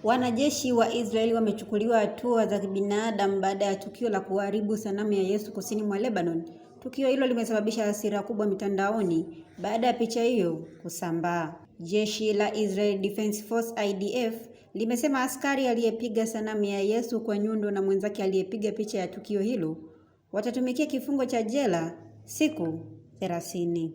Wanajeshi wa Israeli wamechukuliwa hatua za kibinadamu baada ya tukio la kuharibu sanamu ya Yesu kusini mwa Lebanon. Tukio hilo limesababisha hasira kubwa mitandaoni baada ya picha hiyo kusambaa. Jeshi la Israel Defense Force IDF limesema askari aliyepiga sanamu ya Yesu kwa nyundo na mwenzake aliyepiga picha ya tukio hilo watatumikia kifungo cha jela siku 30.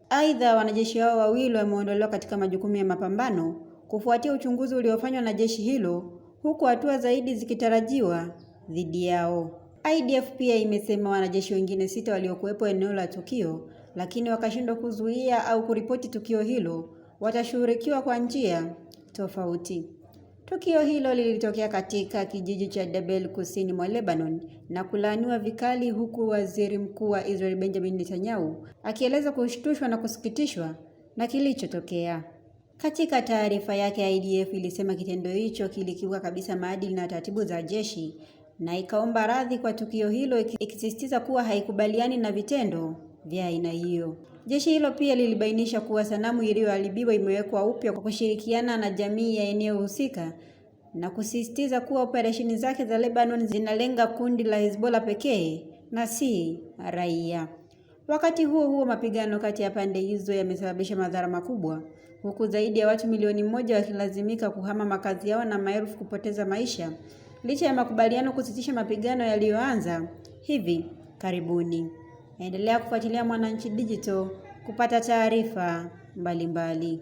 Aidha, wanajeshi hao wawili wameondolewa katika majukumu ya mapambano kufuatia uchunguzi uliofanywa na jeshi hilo, huku hatua zaidi zikitarajiwa dhidi yao. IDF pia imesema wanajeshi wengine 6 waliokuwepo eneo la tukio lakini wakashindwa kuzuia au kuripoti tukio hilo watashughulikiwa kwa njia tofauti. Tukio hilo lilitokea katika kijiji cha Dabel kusini mwa Lebanon na kulaaniwa vikali, huku Waziri Mkuu wa Israel Benjamin Netanyahu akieleza kushtushwa na kusikitishwa na kilichotokea. Katika taarifa yake, IDF ilisema kitendo hicho kilikiuka kabisa maadili na taratibu za jeshi na ikaomba radhi kwa tukio hilo, ikisisitiza kuwa haikubaliani na vitendo vya aina hiyo. Jeshi hilo pia lilibainisha kuwa sanamu iliyoharibiwa imewekwa upya kwa kushirikiana na jamii ya eneo husika na kusisitiza kuwa operesheni zake za Lebanon zinalenga kundi la Hezbollah pekee na si raia. Wakati huo huo, mapigano kati ya pande hizo yamesababisha madhara makubwa, huku zaidi ya watu milioni 1 wakilazimika kuhama makazi yao na maelfu kupoteza maisha, licha ya makubaliano kusitisha mapigano yaliyoanza hivi karibuni. Endelea kufuatilia Mwananchi Digital kupata taarifa mbalimbali.